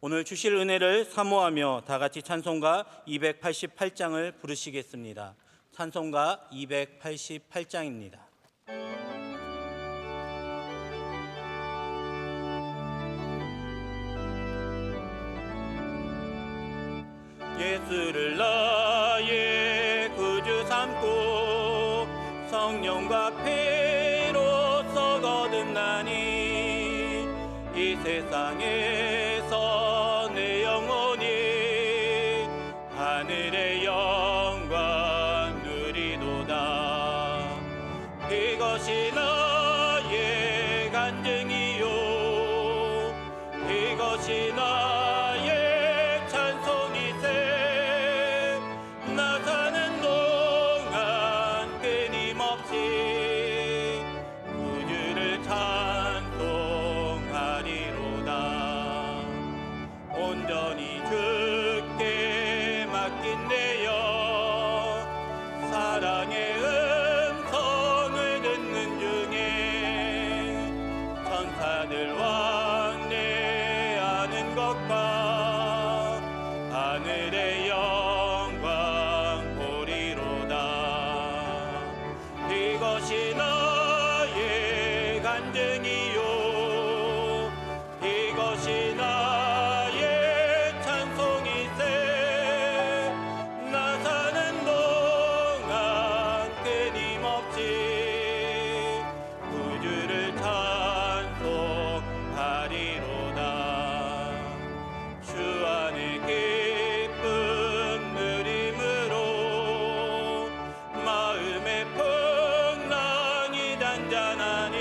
오늘 주실 은혜를 사모하며 다 같이 찬송가 288장을 부르시겠습니다. 찬송가 288장입니다. 예수를 나의 구주 삼고 성령과 피로써 거듭나니 이 세상에서 내 영혼이 하늘의 영광 누리도다. 이것이 나의 간증이요, 이것이 나의 찬송이세. 나 사는 동안 끊임없이 구주를 찬송하리로다. 온전히 주께 맡긴 내 영, 사랑의 음성을 듣는 중에 천사들 왕래하는 것과 하늘의 영광 보리로다. 이것이 나의 간증이요, 이것이 나의 찬송이세. 나 사는 동안 끊임없이 구주를 찬송하리로다. 주 안에 기쁨 누림으로 마음의 풍랑이 잔잔하니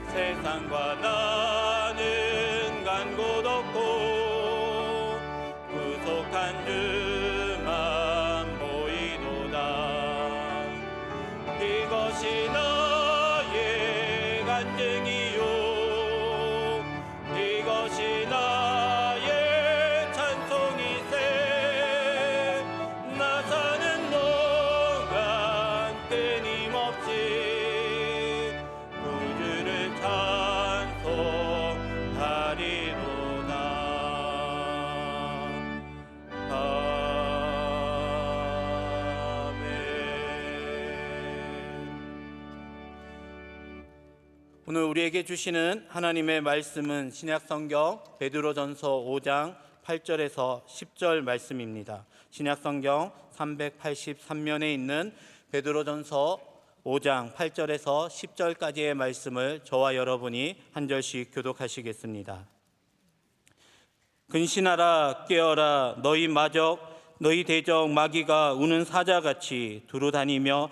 세상과 나는 간 곳 없고 구속한 주만 보이도다. 이것이 나의 간증이요, 이것이 나의 찬송이세. 나 사는 동안 끊임없이 구주를 찬송하리로다. 아멘. 오늘 우리에게 주시는 하나님의 말씀은 신약성경 베드로전서 5장 8절에서 10절 말씀입니다. 신약성경 383면에 있는 베드로전서 5장 8절에서 10절까지의 말씀을 저와 여러분이 한 절씩 교독하시겠습니다. 근신하라, 깨어라. 너희 대적 마귀가 우는 사자같이 두루 다니며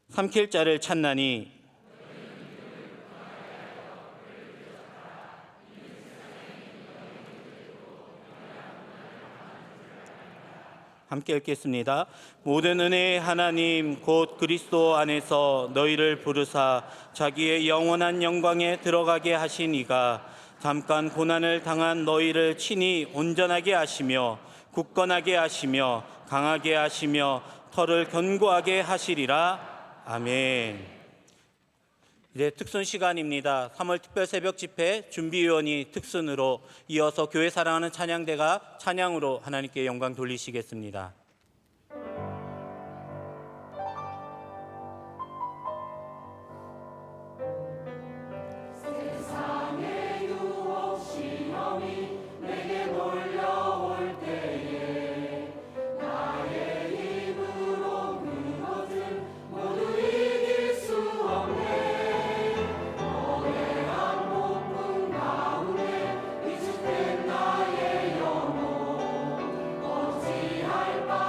삼킬 자를 찾나니 함께 읽겠습니다. 모든 은혜의 하나님 곧 그리스도 안에서 너희를 부르사 자기의 영원한 영광에 들어가게 하신 이가 잠깐 고난을 당한 너희를 친히 온전하게 하시며 굳건하게 하시며 강하게 하시며 터를 견고하게 하시리라. 아멘. 이제 특순 시간입니다. 3월 특별 새벽 집회 준비위원이 특순으로 이어서 교회 사랑하는 찬양대가 찬양으로 하나님께 영광 돌리시겠습니다. 나의 영혼 어찌할 바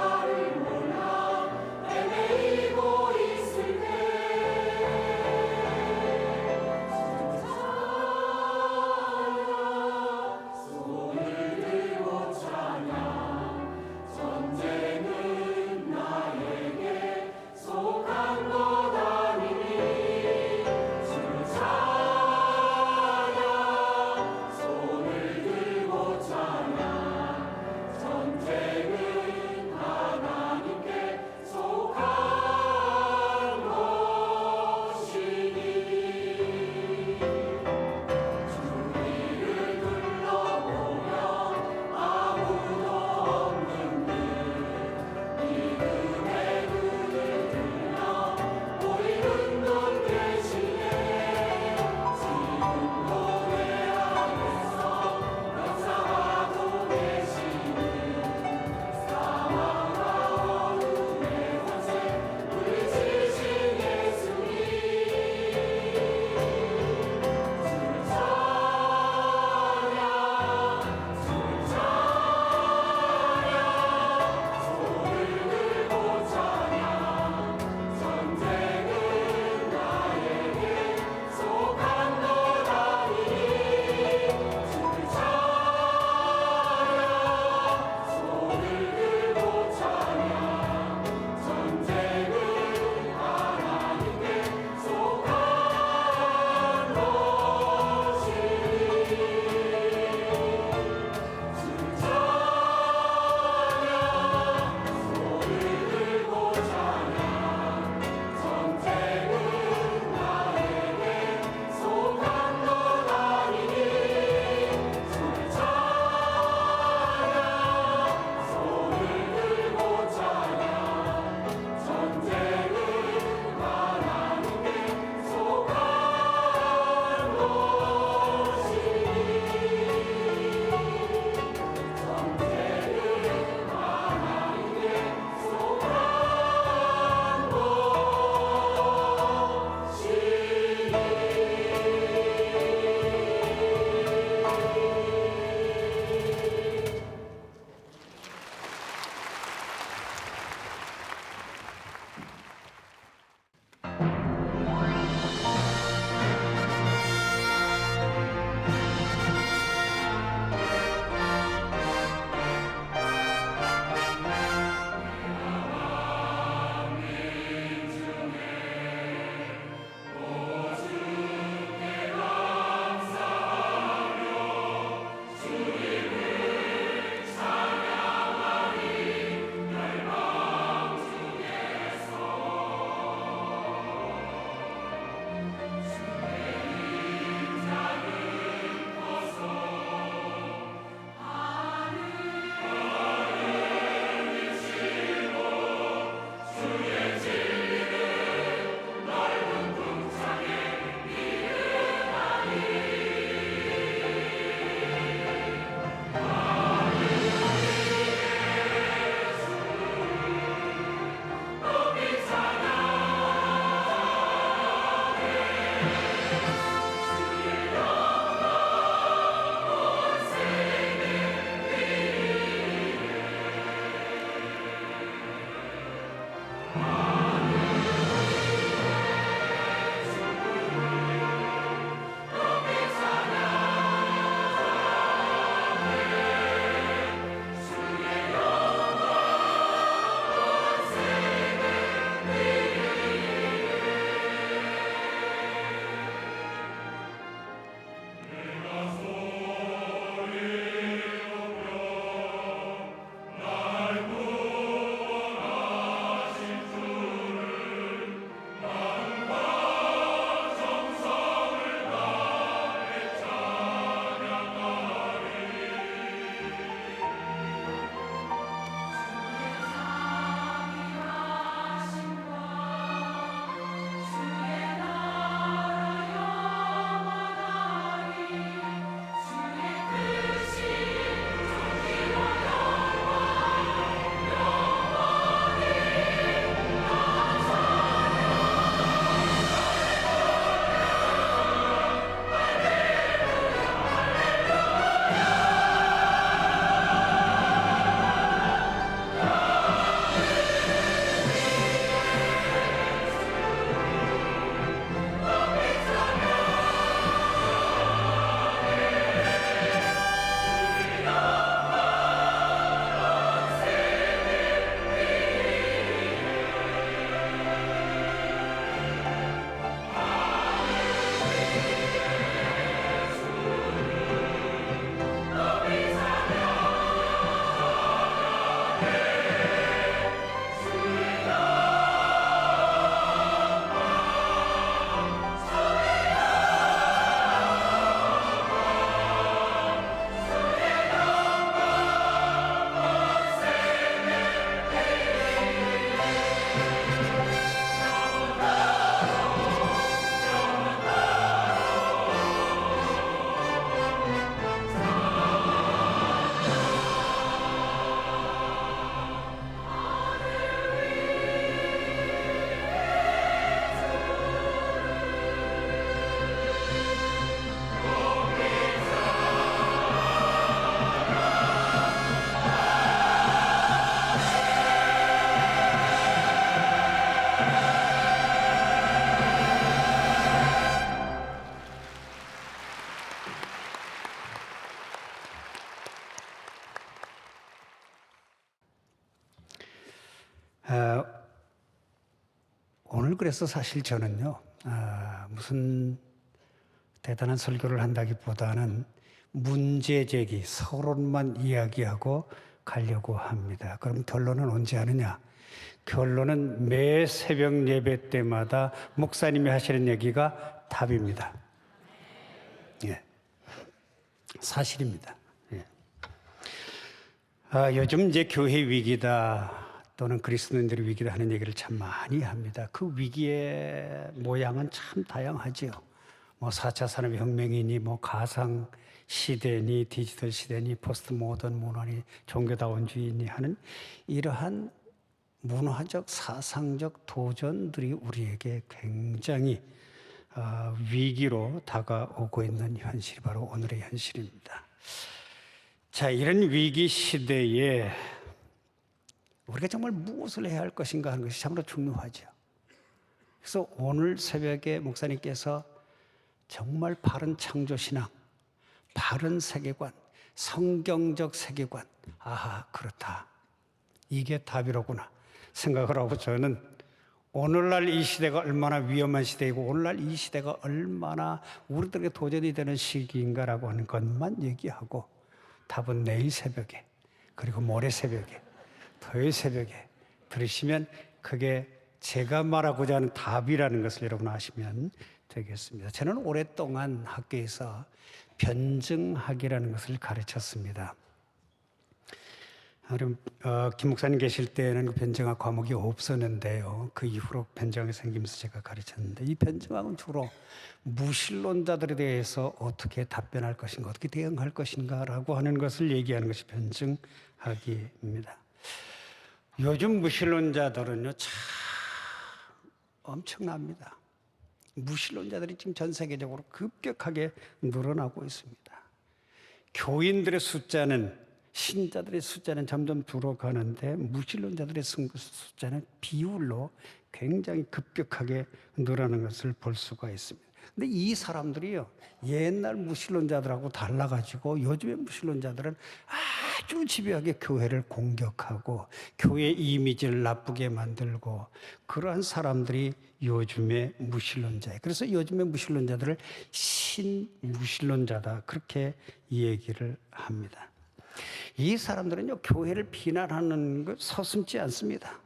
오늘 그래서 사실 저는요, 무슨 대단한 설교를 한다기보다는 문제 제기, 서론만 이야기하고 가려고 합니다. 그럼 결론은 언제 하느냐? 결론은 매 새벽 예배 때마다 목사님이 하시는 얘기가 답입니다. 예. 사실입니다. 예. 요즘 이제 교회 위기다 또는 그리스도인들의 위기다 하는 얘기를 참 많이 합니다. 그 위기의 모양은 참 다양하지요. 뭐 4차 산업혁명이니 뭐 가상 시대니 디지털 시대니 포스트 모던 문화니 종교다원주의니 하는 이러한 문화적 사상적 도전들이 우리에게 굉장히 위기로 다가오고 있는 현실이 바로 오늘의 현실입니다. 자, 이런 위기 시대에 우리가 정말 무엇을 해야 할 것인가 하는 것이 참으로 중요하죠. 그래서 오늘 새벽에 목사님께서 정말 바른 창조신앙, 바른 세계관, 성경적 세계관, 그렇다. 이게 답이로구나 생각을 하고 저는 오늘날 이 시대가 얼마나 위험한 시대이고 오늘날 이 시대가 얼마나 우리들에게 도전이 되는 시기인가라고 하는 것만 얘기하고 답은 내일 새벽에 그리고 모레 새벽에 토요일 새벽에 들으시면 그게 제가 말하고자 하는 답이라는 것을 여러분 아시면 되겠습니다. 저는 오랫동안 학교에서 변증학이라는 것을 가르쳤습니다. 김 목사님 계실 때는 그 변증학 과목이 없었는데요. 그 이후로 변증학이 생기면서 제가 가르쳤는데 이 변증학은 주로 무신론자들에 대해서 어떻게 답변할 것인가, 어떻게 대응할 것인가라고 하는 것을 얘기하는 것이 변증학입니다. 요즘 무신론자들은요, 참 엄청납니다. 무신론자들이 지금 전 세계적으로 급격하게 늘어나고 있습니다. 교인들의 숫자는, 신자들의 숫자는 점점 줄어가는데 무신론자들의 숫자는 비율로 굉장히 급격하게 늘어나는 것을 볼 수가 있습니다. 근데 이 사람들이요, 옛날 무신론자들하고 달라가지고 요즘의 무신론자들은 아주 집요하게 교회를 공격하고 교회 이미지를 나쁘게 만들고 그러한 사람들이 요즘의 무신론자예요. 그래서 요즘의 무신론자들을 신무신론자다 그렇게 얘기를 합니다. 이 사람들은요, 교회를 비난하는 것 서슴지 않습니다.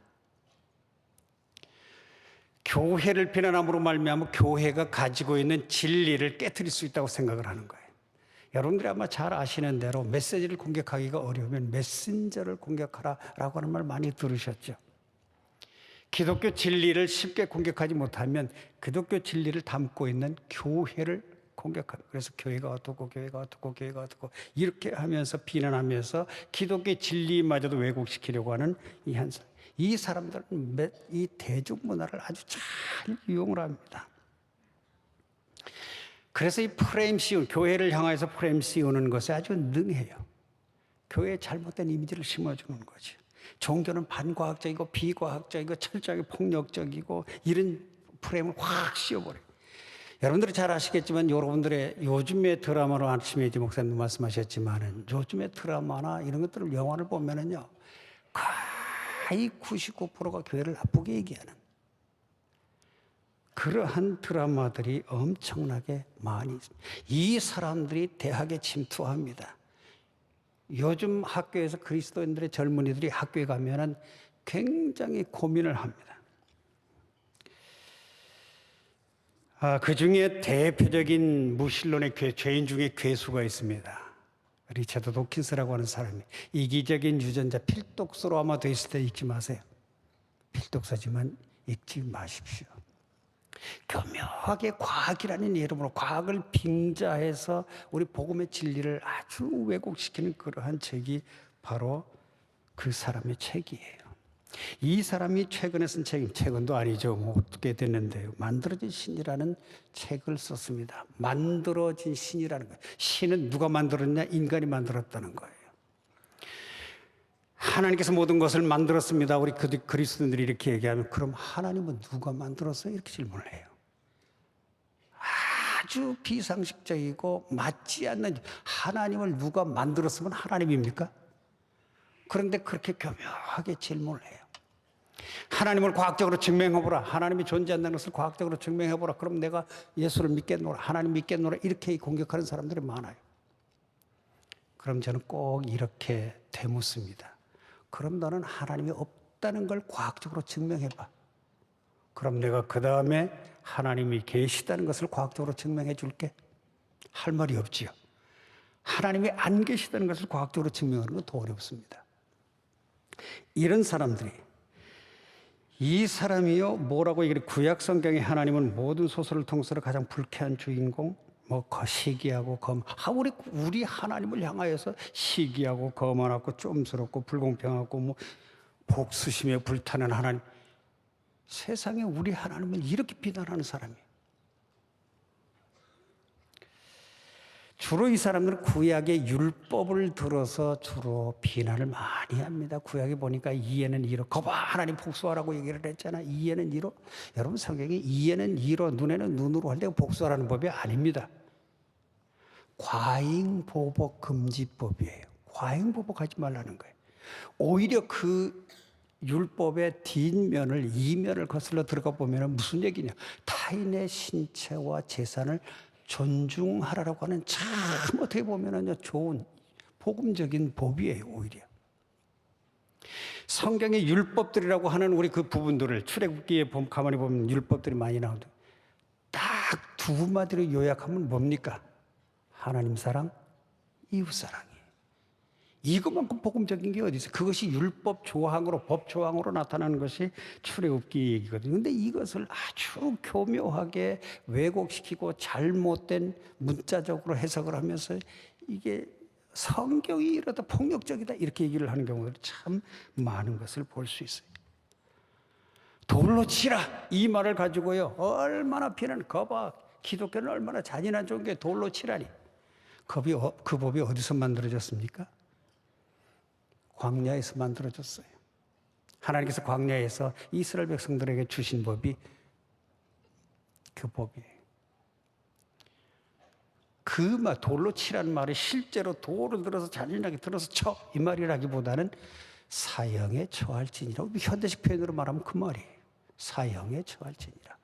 교회를 비난함으로 말미암아 교회가 가지고 있는 진리를 깨트릴 수 있다고 생각을 하는 거예요. 여러분들이 아마 잘 아시는 대로 메시지를 공격하기가 어려우면 메신저를 공격하라라고 하는 말 많이 들으셨죠. 기독교 진리를 쉽게 공격하지 못하면 기독교 진리를 담고 있는 교회를 공격합니다. 그래서 교회가 어떻고 교회가 어떻고 교회가 어떻고 이렇게 하면서 비난하면서 기독교의 진리마저도 왜곡시키려고 하는 이 현상. 이 사람들은 이 대중문화를 아주 잘 이용을 합니다. 그래서 이 프레임 씌운, 교회를 향해서 프레임 씌우는 것에 아주 능해요. 교회에 잘못된 이미지를 심어주는 거죠. 종교는 반과학적이고 비과학적이고 철저하게 폭력적이고 이런 프레임을 확 씌워버려요. 여러분들이 잘 아시겠지만 여러분들의 요즘의 드라마로 아침에 이제 목사님도 말씀하셨지만 요즘의 드라마나 이런 것들을 영화를 보면은요 거의 99%가 교회를 나쁘게 얘기하는 그러한 드라마들이 엄청나게 많이 있습니다. 이 사람들이 대학에 침투합니다. 요즘 학교에서 그리스도인들의 젊은이들이 학교에 가면은 굉장히 고민을 합니다. 그 중에 대표적인 무신론의 죄인 중에 괴수가 있습니다. 리차드 도킨스라고 하는 사람이 이기적인 유전자 필독서로 아마 돼 있을 때 읽지 마세요. 필독서지만 읽지 마십시오. 교묘하게 과학이라는 이름으로 과학을 빙자해서 우리 복음의 진리를 아주 왜곡시키는 그러한 책이 바로 그 사람의 책이에요. 이 사람이 최근에 쓴 책이 최근도 아니죠. 뭐 어떻게 됐는데요. 만들어진 신이라는 책을 썼습니다. 만들어진 신이라는 거예요. 신은 누가 만들었냐? 인간이 만들었다는 거예요. 하나님께서 모든 것을 만들었습니다. 우리 그리스도인들이 이렇게 얘기하면 그럼 하나님은 누가 만들었어요? 이렇게 질문을 해요. 아주 비상식적이고 맞지 않는 하나님을 누가 만들었으면 하나님입니까? 그런데 그렇게 교묘하게 질문을 해요. 하나님을 과학적으로 증명해보라. 하나님이 존재한다는 것을 과학적으로 증명해보라. 그럼 내가 예수를 믿겠노라. 하나님 믿겠노라. 이렇게 공격하는 사람들이 많아요. 그럼 저는 꼭 이렇게 되묻습니다. 그럼 너는 하나님이 없다는 걸 과학적으로 증명해봐. 그럼 내가 그 다음에 하나님이 계시다는 것을 과학적으로 증명해 줄게. 할 말이 없지요. 하나님이 안 계시다는 것을 과학적으로 증명하는 건 더 어렵습니다. 이런 사람들이, 이 사람이요 뭐라고 얘기해? 구약 성경에 하나님은 모든 소설을 통해서 가장 불쾌한 주인공, 뭐 시기하고 검, 우리 하나님을 향하여서 시기하고 거만하고 쫌스럽고 불공평하고 뭐 복수심에 불타는 하나님, 세상에 우리 하나님을 이렇게 비난하는 사람이. 주로 이 사람들은 구약의 율법을 들어서 주로 비난을 많이 합니다. 구약에 보니까 이에는 이로, 거봐 하나님 복수하라고 얘기를 했잖아. 이에는 이로. 여러분 성경이 이에는 이로, 눈에는 눈으로 할 때 복수하라는 법이 아닙니다. 과잉보복 금지법이에요. 과잉보복하지 말라는 거예요. 오히려 그 율법의 뒷면을, 이면을 거슬러 들어가 보면 무슨 얘기냐. 타인의 신체와 재산을 존중하라고 하는 참 어떻게 보면은요 좋은 복음적인 법이에요. 오히려 성경의 율법들이라고 하는 우리 그 부분들을 출애굽기에 가만히 보면 율법들이 많이 나오는데 딱 두 마디로 요약하면 뭡니까? 하나님 사랑, 이웃 사랑이. 이것만큼 복음적인 게 어디 있어요? 그것이 율법 조항으로, 법 조항으로 나타나는 것이 출애굽기 얘기거든요. 근데 이것을 아주 교묘하게 왜곡시키고 잘못된 문자적으로 해석을 하면서 이게 성경이 이러다 폭력적이다 이렇게 얘기를 하는 경우들이 참 많은 것을 볼 수 있어요. 돌로 치라 이 말을 가지고요 얼마나 비난, 거봐 기독교는 얼마나 잔인한 종교에 돌로 치라니. 그 법이 어디서 만들어졌습니까? 광야에서 만들어졌어요. 하나님께서 광야에서 이스라엘 백성들에게 주신 법이 그 법이에요. 그 말, 돌로 치라는 말이 실제로 돌을 들어서 잔인하게 들어서 쳐 이 말이라기보다는 사형에 처할지니라. 현대식 표현으로 말하면 그 말이에요. 사형에 처할지니라.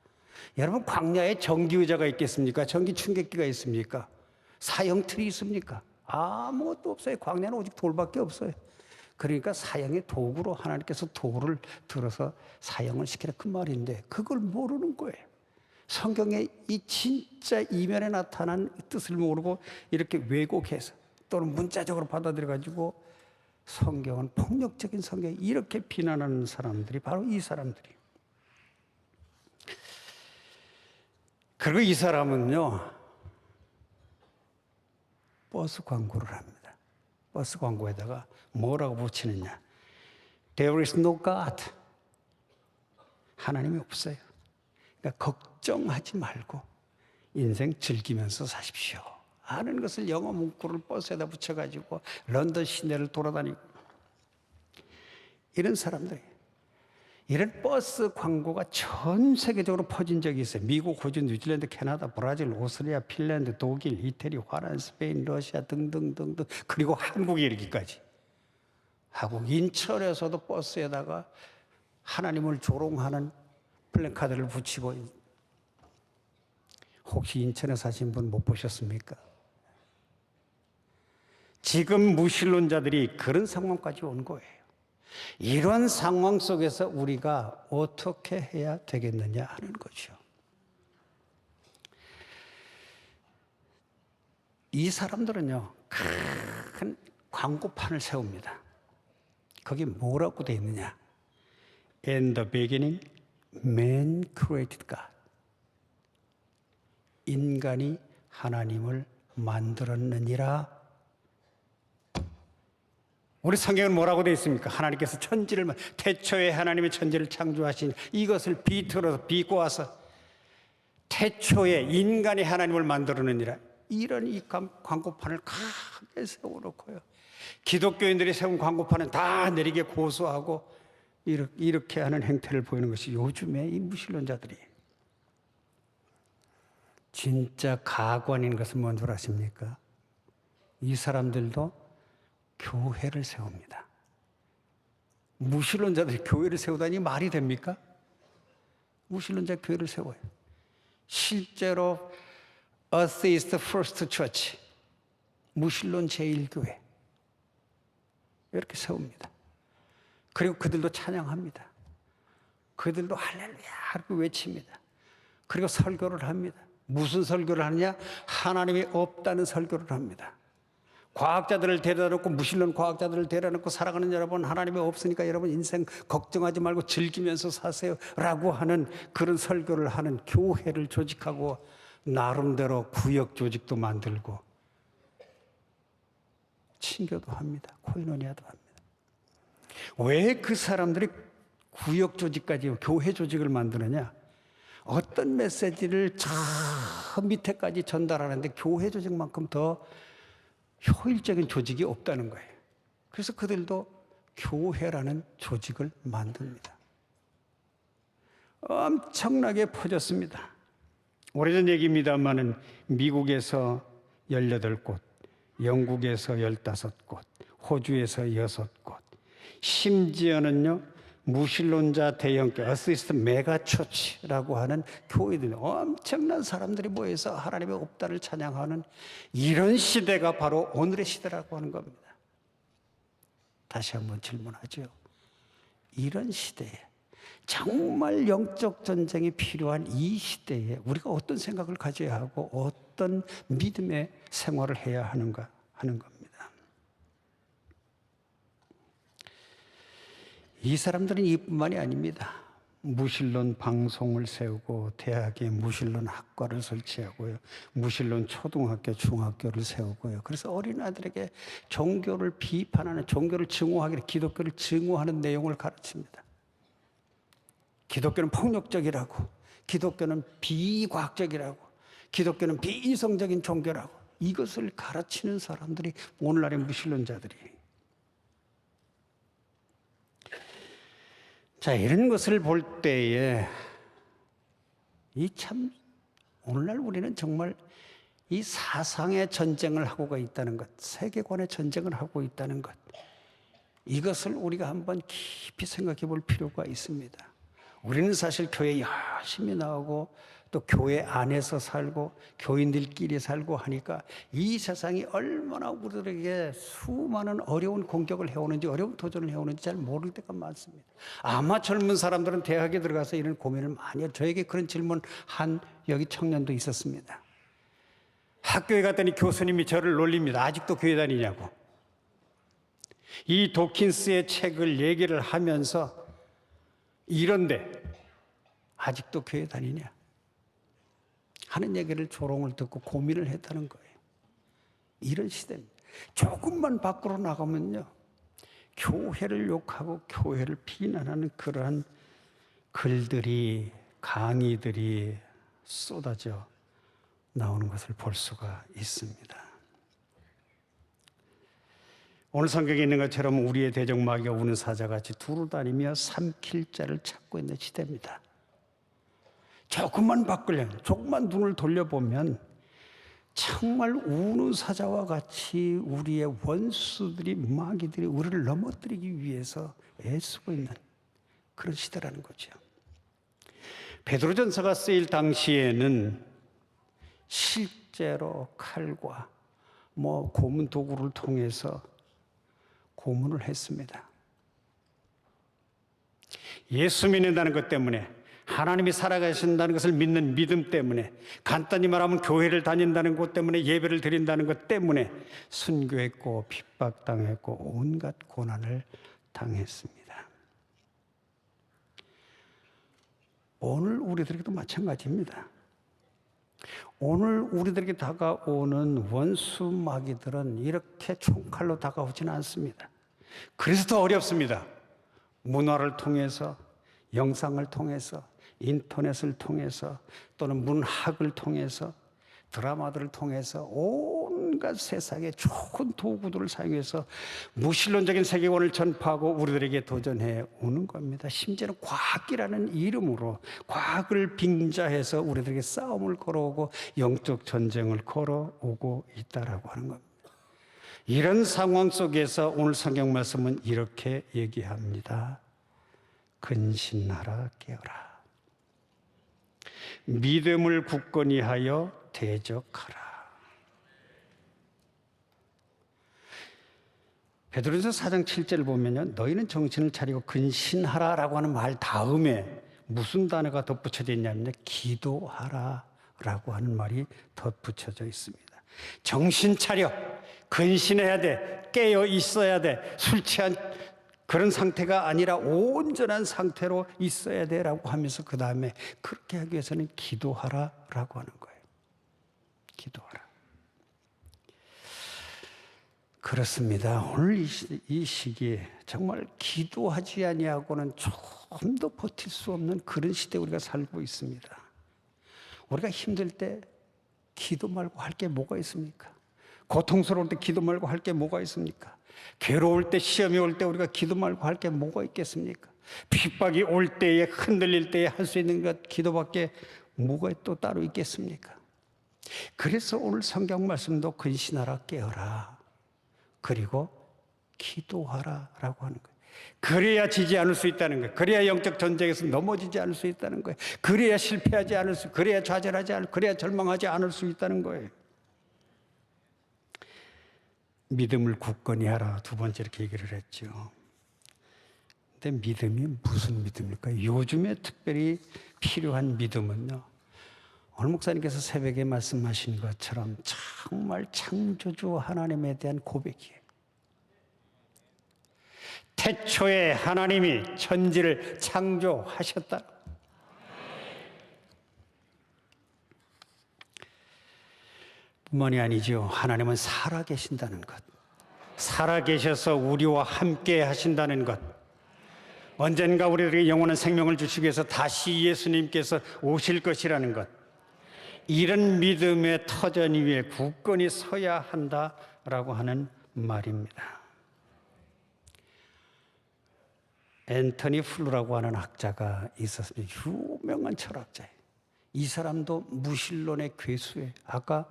여러분 광야에 전기의자가 있겠습니까? 전기 충격기가 있습니까? 사형틀이 있습니까? 아무것도 없어요. 광야는 오직 돌밖에 없어요. 그러니까 사형의 도구로 하나님께서 돌을 들어서 사형을 시키라 그 말인데 그걸 모르는 거예요. 성경의 이 진짜 이면에 나타난 뜻을 모르고 이렇게 왜곡해서 또는 문자적으로 받아들여가지고 성경은 폭력적인 성경 이렇게 비난하는 사람들이 바로 이 사람들이에요. 그리고 이 사람은요 버스 광고를 합니다. 버스 광고에다가 뭐라고 붙이느냐. There is no God. 하나님이 없어요. 그러니까 걱정하지 말고 인생 즐기면서 사십시오 하는 것을 영어 문구를 버스에다 붙여가지고 런던 시내를 돌아다니고 이런 사람들이 이런 버스 광고가 전 세계적으로 퍼진 적이 있어요. 미국, 호주, 뉴질랜드, 캐나다, 브라질, 오스트리아, 핀란드, 독일, 이태리, 화란, 스페인, 러시아 등등등등 그리고 한국에 이르기까지 하고 인천에서도 버스에다가 하나님을 조롱하는 플래카드를 붙이고 혹시 인천에 사신 분 못 보셨습니까? 지금 무신론자들이 그런 상황까지 온 거예요. 이런 상황 속에서 우리가 어떻게 해야 되겠느냐 하는 거죠. 이 사람들은요, 큰 광고판을 세웁니다. 거기 뭐라고 되어 있느냐? In the beginning, man created God. 인간이 하나님을 만들었느니라. 우리 성경은 뭐라고 되어 있습니까? 하나님께서 천지를 태초에 하나님의 천지를 창조하신 이것을 비틀어서 비꼬아서 태초에 인간이 하나님을 만들었느니라. 이런 이 광고판을 크게 세워놓고요. 기독교인들이 세운 광고판은 다 내리게 고소하고 이렇게 하는 행태를 보이는 것이 요즘에 이 무신론자들이. 진짜 가관인 것은 뭔 줄 아십니까? 이 사람들도 교회를 세웁니다. 무신론자들이 교회를 세우다니 말이 됩니까? 무신론자 교회를 세워요. 실제로 Atheist First Church, 무신론 제1교회 이렇게 세웁니다. 그리고 그들도 찬양합니다. 그들도 할렐루야 이렇게 외칩니다. 그리고 설교를 합니다. 무슨 설교를 하느냐? 하나님이 없다는 설교를 합니다. 과학자들을 데려다 놓고, 무신론 과학자들을 데려다 놓고, 살아가는 여러분, 하나님이 없으니까 여러분 인생 걱정하지 말고 즐기면서 사세요 라고 하는 그런 설교를 하는 교회를 조직하고, 나름대로 구역 조직도 만들고 친교도 합니다. 코이노니아도 합니다. 왜 그 사람들이 구역 조직까지, 교회 조직을 만드느냐? 어떤 메시지를 저 밑에까지 전달하는데 교회 조직만큼 더 효율적인 조직이 없다는 거예요. 그래서 그들도 교회라는 조직을 만듭니다. 엄청나게 퍼졌습니다. 오래전 얘기입니다만은 미국에서 18곳, 영국에서 15곳, 호주에서 6곳, 심지어는요 무신론자 대형교, 어시스트 메가처치라고 하는 교회들이, 엄청난 사람들이 모여서 하나님의 없다를 찬양하는 이런 시대가 바로 오늘의 시대라고 하는 겁니다. 다시 한번 질문하죠. 이런 시대에, 정말 영적 전쟁이 필요한 이 시대에 우리가 어떤 생각을 가져야 하고 어떤 믿음의 생활을 해야 하는가 하는 겁니다. 이 사람들은 이뿐만이 아닙니다. 무신론 방송을 세우고 대학에 무신론 학과를 설치하고요. 무신론 초등학교, 중학교를 세우고요. 그래서 어린아이들에게 종교를 비판하는, 종교를 증오하기, 기독교를 증오하는 내용을 가르칩니다. 기독교는 폭력적이라고, 기독교는 비과학적이라고, 기독교는 비이성적인 종교라고, 이것을 가르치는 사람들이 오늘날의 무신론자들이. 자, 이런 것을 볼 때에 오늘날 우리는 정말 이 사상의 전쟁을 하고 있다는 것, 세계관의 전쟁을 하고 있다는 것, 이것을 우리가 한번 깊이 생각해 볼 필요가 있습니다. 우리는 사실 교회 열심히 나오고 또 교회 안에서 살고 교인들끼리 살고 하니까 이 세상이 얼마나 우리들에게 수많은 어려운 공격을 해오는지, 어려운 도전을 해오는지 잘 모를 때가 많습니다. 아마 젊은 사람들은 대학에 들어가서 이런 고민을 많이 해요. 저에게 그런 질문 한 여기 청년도 있었습니다. 학교에 갔더니 교수님이 저를 놀립니다. 아직도 교회 다니냐고. 이 도킨스의 책을 얘기를 하면서 이런데 아직도 교회 다니냐 하는 얘기를, 조롱을 듣고 고민을 했다는 거예요. 이런 시대입니다. 조금만 밖으로 나가면요, 교회를 욕하고 교회를 비난하는 그러한 글들이, 강의들이 쏟아져 나오는 것을 볼 수가 있습니다. 오늘 성경에 있는 것처럼 우리의 대적마귀가 우는 사자같이 두루 다니며 삼킬 자를 찾고 있는 시대입니다. 조금만 바꾸려면, 조금만 눈을 돌려보면 정말 우는 사자와 같이 우리의 원수들이, 마귀들이 우리를 넘어뜨리기 위해서 애쓰고 있는 그런 시대라는 거죠. 베드로전서가 쓰일 당시에는 실제로 칼과 고문 도구를 통해서 고문을 했습니다. 예수 믿는다는 것 때문에, 하나님이 살아가신다는 것을 믿는 믿음 때문에, 간단히 말하면 교회를 다닌다는 것 때문에, 예배를 드린다는 것 때문에 순교했고 핍박당했고 온갖 고난을 당했습니다. 오늘 우리들에게도 마찬가지입니다. 오늘 우리들에게 다가오는 원수 마귀들은 이렇게 총칼로 다가오지는 않습니다. 그래서 더 어렵습니다. 문화를 통해서, 영상을 통해서, 인터넷을 통해서, 또는 문학을 통해서, 드라마들을 통해서 온갖 세상의 좋은 도구들을 사용해서 무신론적인 세계관을 전파하고 우리들에게 도전해 오는 겁니다. 심지어는 과학이라는 이름으로 과학을 빙자해서 우리들에게 싸움을 걸어오고 영적 전쟁을 걸어오고 있다라고 하는 겁니다. 이런 상황 속에서 오늘 성경 말씀은 이렇게 얘기합니다. 근신하라 깨어라. 믿음을 굳건히 하여 대적하라. 베드로전서 4장 7절을 보면요, 너희는 정신을 차리고 근신하라라고 하는 말 다음에 무슨 단어가 덧붙여져 있냐면 기도하라라고 하는 말이 덧붙여져 있습니다. 정신 차려, 근신해야 돼, 깨어 있어야 돼. 술 취한 그런 상태가 아니라 온전한 상태로 있어야 돼라고 하면서 그 다음에 그렇게 하기 위해서는 기도하라라고 하는 거예요. 기도하라. 그렇습니다. 오늘 이 시기에 정말 기도하지 아니하고는 조금 더 버틸 수 없는 그런 시대에 우리가 살고 있습니다. 우리가 힘들 때 기도 말고 할 게 뭐가 있습니까? 고통스러울 때 기도 말고 할 게 뭐가 있습니까? 괴로울 때, 시험이 올 때 우리가 기도 말고 할 게 뭐가 있겠습니까? 핍박이 올 때에, 흔들릴 때에 할 수 있는 것 기도밖에 뭐가 또 따로 있겠습니까? 그래서 오늘 성경 말씀도 근신하라 깨어라. 그리고 기도하라라고 하는 거예요. 그래야 지지 않을 수 있다는 거예요. 그래야 영적 전쟁에서 넘어지지 않을 수 있다는 거예요. 그래야 실패하지 않을 수, 그래야 좌절하지 않을, 그래야 절망하지 않을 수 있다는 거예요. 믿음을 굳건히 하라. 두 번째 이렇게 얘기를 했죠. 근데 믿음이 무슨 믿음일까요? 요즘에 특별히 필요한 믿음은요, 오늘 목사님께서 새벽에 말씀하신 것처럼 정말 창조주 하나님에 대한 고백이에요. 태초에 하나님이 천지를 창조하셨다. 뿐만이 아니죠. 하나님은 살아계신다는 것. 살아계셔서 우리와 함께 하신다는 것. 언젠가 우리들에게 영원한 생명을 주시기 위해서 다시 예수님께서 오실 것이라는 것. 이런 믿음의 터전 위에 굳건히 서야 한다라고 하는 말입니다. 앤토니 플루라고 하는 학자가 있었습니다. 유명한 철학자예요. 이 사람도 무신론의 괴수예요. 아까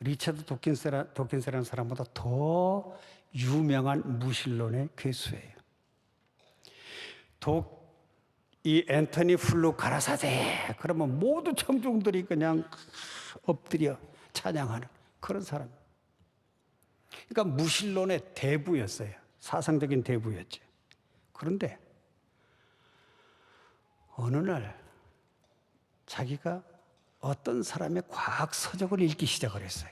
리처드 도킨스라는 사람보다 더 유명한 무신론의 괴수예요. 이 앤토니 플루 가라사대 그러면 모두 청중들이 그냥 엎드려 찬양하는 그런 사람. 그러니까 무신론의 대부였어요. 사상적인 대부였죠. 그런데 어느 날 자기가 어떤 사람의 과학 서적을 읽기 시작을 했어요.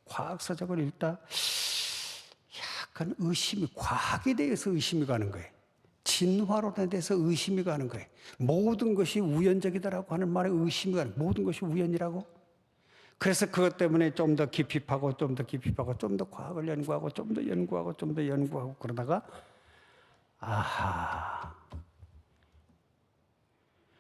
과학 서적을 읽다 약간 과학에 대해서 의심이 가는 거예요. 진화론에 대해서 의심이 가는 거예요. 모든 것이 우연적이다라고 하는 말에 의심이 가는 거예요. 모든 것이 우연이라고? 그래서 그것 때문에 좀 더 깊이 파고 좀 더 깊이 파고 좀 더 과학을 연구하고 좀 더 연구하고 좀 더 연구하고 그러다가 아하,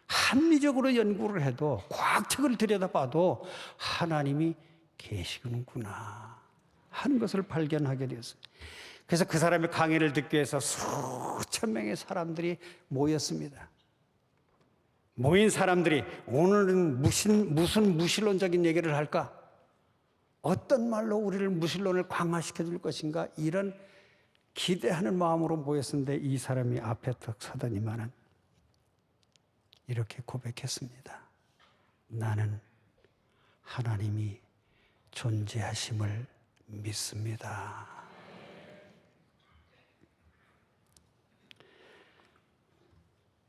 합리적으로 연구를 해도 과학책을 들여다봐도 하나님이 계시는구나 하는 것을 발견하게 되었어요. 그래서 그 사람의 강의를 듣기 위해서 수천 명의 사람들이 모였습니다. 모인 사람들이 오늘은 무슨 무신론적인 얘기를 할까? 어떤 말로 우리를 무신론을 강화시켜 줄 것인가? 이런 기대하는 마음으로 모였는데 이 사람이 앞에 딱 서더니만은 이렇게 고백했습니다. 나는 하나님이 존재하심을 믿습니다.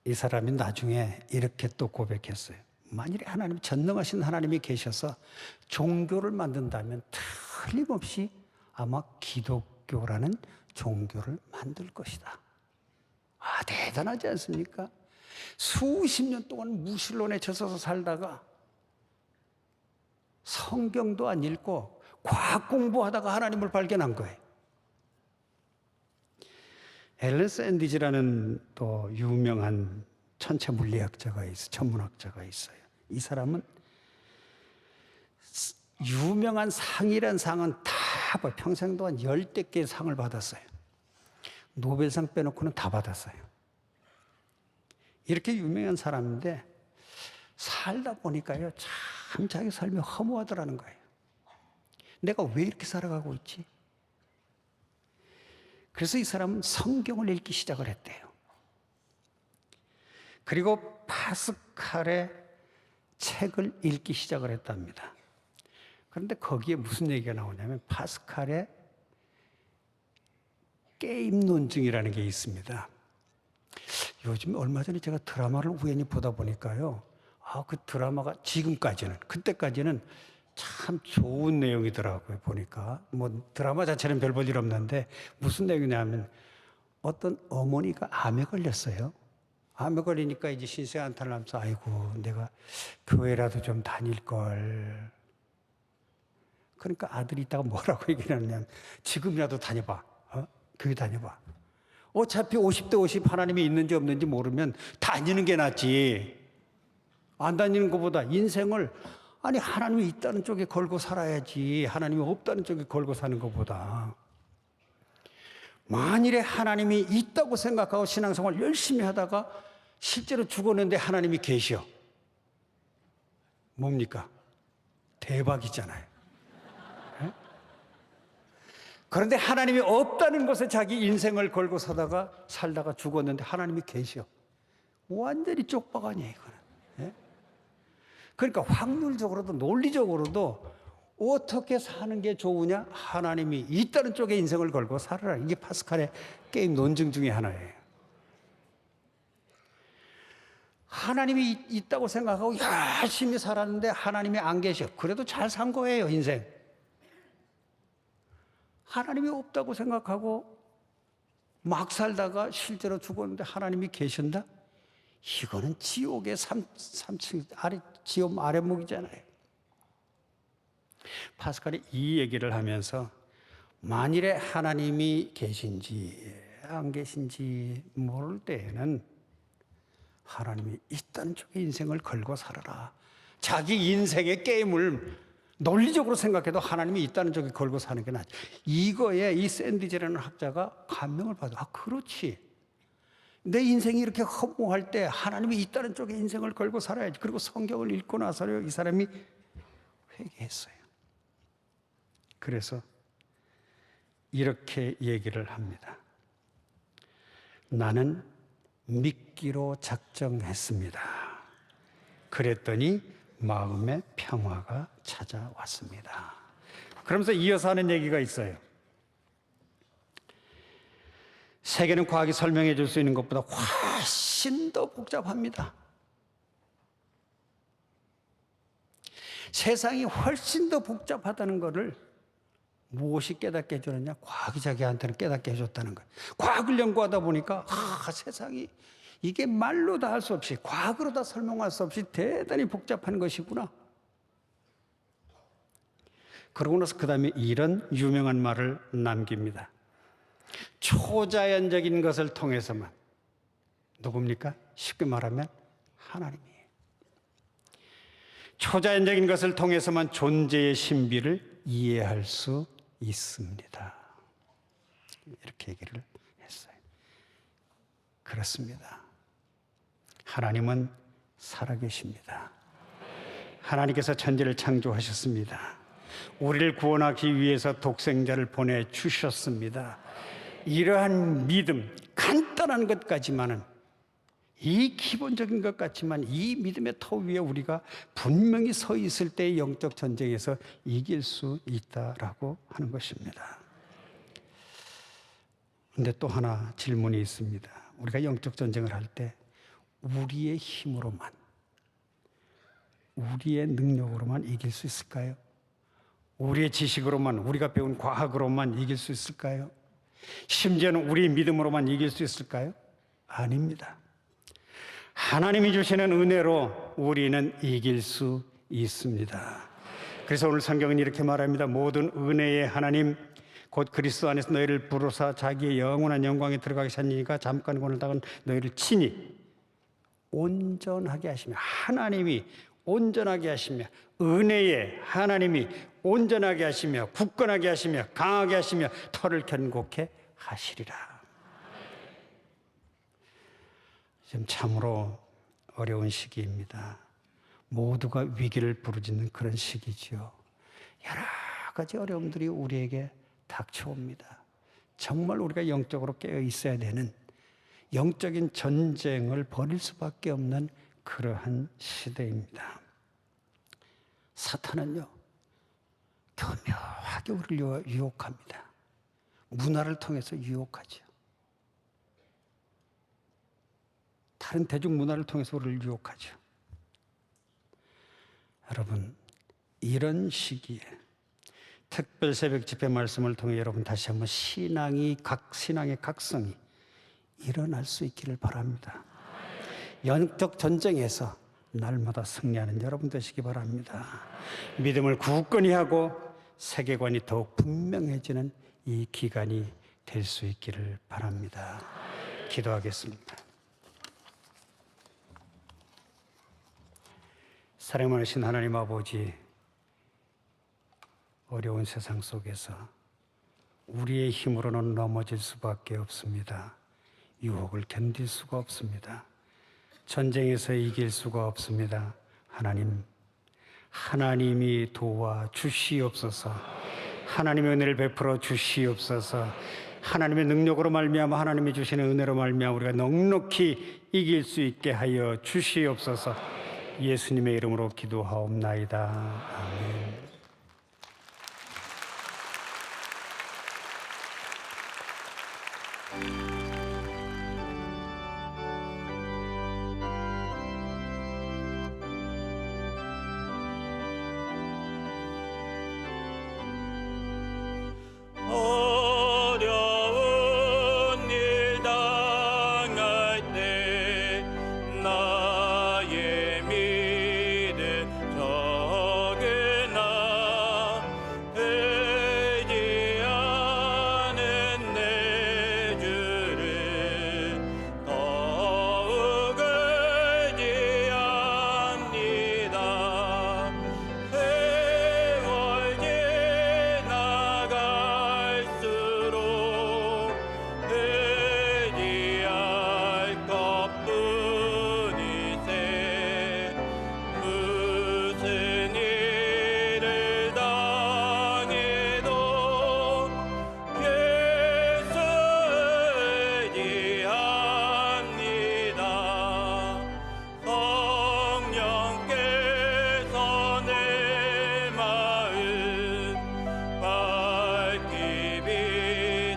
이 사람이 나중에 이렇게 또 고백했어요. 만일에 하나님, 전능하신 하나님이 계셔서 종교를 만든다면 틀림없이 아마 기독교라는 종교를 만들 것이다. 아, 대단하지 않습니까? 수십 년 동안 무신론에 젖어서 살다가 성경도 안 읽고 과학 공부하다가 하나님을 발견한 거예요. 앨런 샌디지라는 또 유명한 천체 물리학자가 있어요. 천문학자가 있어요. 이 사람은 유명한 상이란 상은 다 평생 동안 10대 개의 상을 받았어요. 노벨상 빼놓고는 다 받았어요. 이렇게 유명한 사람인데 살다 보니까요, 참 자기 삶이 허무하더라는 거예요. 내가 왜 이렇게 살아가고 있지? 그래서 이 사람은 성경을 읽기 시작을 했대요. 그리고 파스칼의 책을 읽기 시작을 했답니다. 그런데 거기에 무슨 얘기가 나오냐면 파스칼의 게임 논증이라는 게 있습니다. 요즘 얼마 전에 제가 드라마를 우연히 보다 보니까요. 그 드라마가 그때까지는 참 좋은 내용이더라고요. 보니까 뭐 드라마 자체는 별 볼 일 없는데 무슨 내용이냐면 어떤 어머니가 암에 걸렸어요. 암에 걸리니까 이제 신세 한탄을 하면서 아이고 내가 교회라도 좀 다닐 걸. 그러니까 아들이 있다가 뭐라고 얘기를 하냐면 지금이라도 다녀봐. 교회 다녀봐. 어차피 50대 50 하나님이 있는지 없는지 모르면 다니는 게 낫지. 안 다니는 것보다 인생을 하나님이 있다는 쪽에 걸고 살아야지. 하나님이 없다는 쪽에 걸고 사는 것보다. 만일에 하나님이 있다고 생각하고 신앙생활 열심히 하다가 실제로 죽었는데 하나님이 계셔. 뭡니까? 대박이잖아요. 네? 그런데 하나님이 없다는 것에 자기 인생을 걸고 살다가 죽었는데 하나님이 계셔. 완전히 쪽박 아니에요, 이거는. 네? 그러니까 확률적으로도 논리적으로도 어떻게 사는 게 좋으냐? 하나님이 있다는 쪽에 인생을 걸고 살아라. 이게 파스칼의 게임 논증 중에 하나예요. 하나님이 있다고 생각하고 열심히 살았는데 하나님이 안 계셔. 그래도 잘 산 거예요, 인생. 하나님이 없다고 생각하고 막 살다가 실제로 죽었는데 하나님이 계신다? 이거는 지옥의 3층 지옥 아랫목이잖아요. 파스칼이 이 얘기를 하면서 만일에 하나님이 계신지 안 계신지 모를 때에는 하나님이 있다는 쪽에 인생을 걸고 살아라. 자기 인생의 게임을 논리적으로 생각해도 하나님이 있다는 쪽에 걸고 사는 게 낫지. 이거에 이 샌디지라는 학자가 감명을 받아. 그렇지. 내 인생이 이렇게 허무할 때 하나님이 있다는 쪽에 인생을 걸고 살아야지. 그리고 성경을 읽고 나서 이 사람이 회개했어요. 그래서 이렇게 얘기를 합니다. 나는 믿기로 작정했습니다. 그랬더니 마음의 평화가 찾아왔습니다. 그러면서 이어서 하는 얘기가 있어요. 세계는 과학이 설명해 줄 수 있는 것보다 훨씬 더 복잡합니다. 세상이 훨씬 더 복잡하다는 것을 무엇이 깨닫게 해주느냐? 과학이 자기한테는 깨닫게 해줬다는 거예요. 과학을 연구하다 보니까 세상이 이게 말로 다 할 수 없이 과학으로 다 설명할 수 없이 대단히 복잡한 것이구나. 그러고 나서 그 다음에 이런 유명한 말을 남깁니다. 초자연적인 것을 통해서만, 누굽니까? 쉽게 말하면 하나님이에요. 초자연적인 것을 통해서만 존재의 신비를 이해할 수 있습니다. 이렇게 얘기를 했어요. 그렇습니다. 하나님은 살아계십니다. 하나님께서 천지를 창조하셨습니다. 우리를 구원하기 위해서 독생자를 보내주셨습니다. 이러한 믿음, 간단한 것까지만은, 이 기본적인 것 같지만 이 믿음의 터 위에 우리가 분명히 서 있을 때의 영적 전쟁에서 이길 수 있다라고 하는 것입니다. 그런데 또 하나 질문이 있습니다. 우리가 영적 전쟁을 할 때 우리의 힘으로만, 우리의 능력으로만 이길 수 있을까요? 우리의 지식으로만, 우리가 배운 과학으로만 이길 수 있을까요? 심지어는 우리의 믿음으로만 이길 수 있을까요? 아닙니다. 하나님이 주시는 은혜로 우리는 이길 수 있습니다. 그래서 오늘 성경은 이렇게 말합니다. 모든 은혜의 하나님 곧 그리스도 안에서 너희를 부르사 자기의 영원한 영광에 들어가게 하시니까 잠깐 권을 당한 너희를 친히 온전하게 하시며, 하나님이 온전하게 하시며, 은혜의 하나님이 온전하게 하시며, 굳건하게 하시며, 강하게 하시며, 터를 견고케 하시리라. 지금 참으로 어려운 시기입니다. 모두가 위기를 부르짖는 그런 시기지요. 여러 가지 어려움들이 우리에게 닥쳐옵니다. 정말 우리가 영적으로 깨어 있어야 되는, 영적인 전쟁을 벌일 수밖에 없는 그러한 시대입니다. 사탄은요, 교묘하게 우리를 유혹합니다. 문화를 통해서 유혹하죠. 다른 대중문화를 통해서 우리를 유혹하죠. 여러분, 이런 시기에 특별 새벽 집회 말씀을 통해 여러분 다시 한번 신앙의 각성이 일어날 수 있기를 바랍니다. 영적 전쟁에서 날마다 승리하는 여러분 되시기 바랍니다. 믿음을 굳건히 하고 세계관이 더욱 분명해지는 이 기간이 될 수 있기를 바랍니다. 기도하겠습니다. 사랑 많으신 하나님 아버지, 어려운 세상 속에서 우리의 힘으로는 넘어질 수밖에 없습니다. 유혹을 견딜 수가 없습니다. 전쟁에서 이길 수가 없습니다. 하나님이 도와 주시옵소서. 하나님의 은혜를 베풀어 주시옵소서. 하나님의 능력으로 말미암아 하나님이 주시는 은혜로 말미암아 우리가 넉넉히 이길 수 있게 하여 주시옵소서. 예수님의 이름으로 기도하옵나이다. 아멘. 어려운 일 당할 때 나의 믿음 적으나 의지하는 내 주를 더욱 의지합니다. 세월 지나갈수록 의지할 것뿐이세. 무슨 일을 당해도 예수 의지합니다. 성령께서 내 마음 밝히 비춰주시니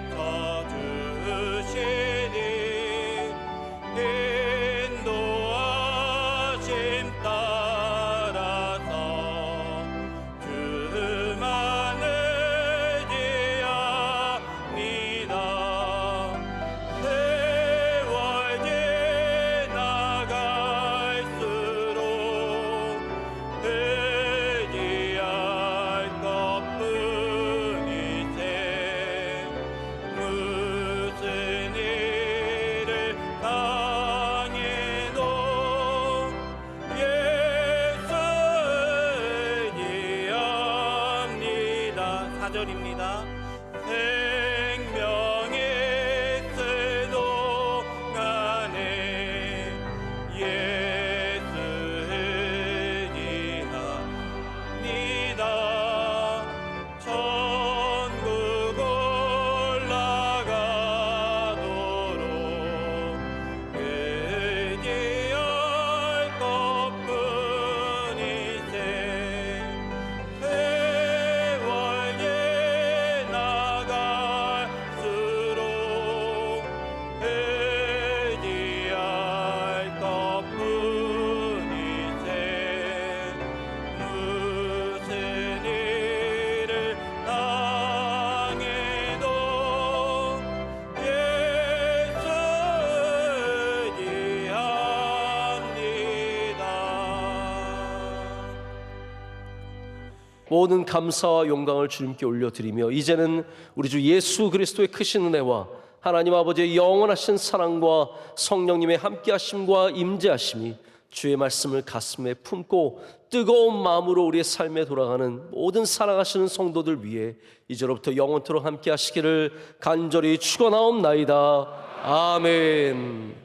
인도하심 따라서 주만 의지합니다. 세월 지나갈수록 의지할 것뿐이세. 무슨 일을 당해도 예수 의지합니다. 4절입니다. 생명의 쓰도 간에 예수 의지합니다. 천국 올라가도록 의지할 것뿐이세. 세월 지나갈수록 의지할 것뿐이세. 무슨 일을 당해도 예수 의지합니다. 모든 감사와 영광을 주님께 올려드리며 이제는 우리 주 예수 그리스도의 크신 은혜와 하나님 아버지의 영원하신 사랑과 성령님의 함께하심과 임재하심이 주의 말씀을 가슴에 품고 뜨거운 마음으로 우리의 삶에 돌아가는 모든 사랑하시는 성도들 위해 이제로부터 영원토록 함께하시기를 간절히 축원하옵나이다. 아멘.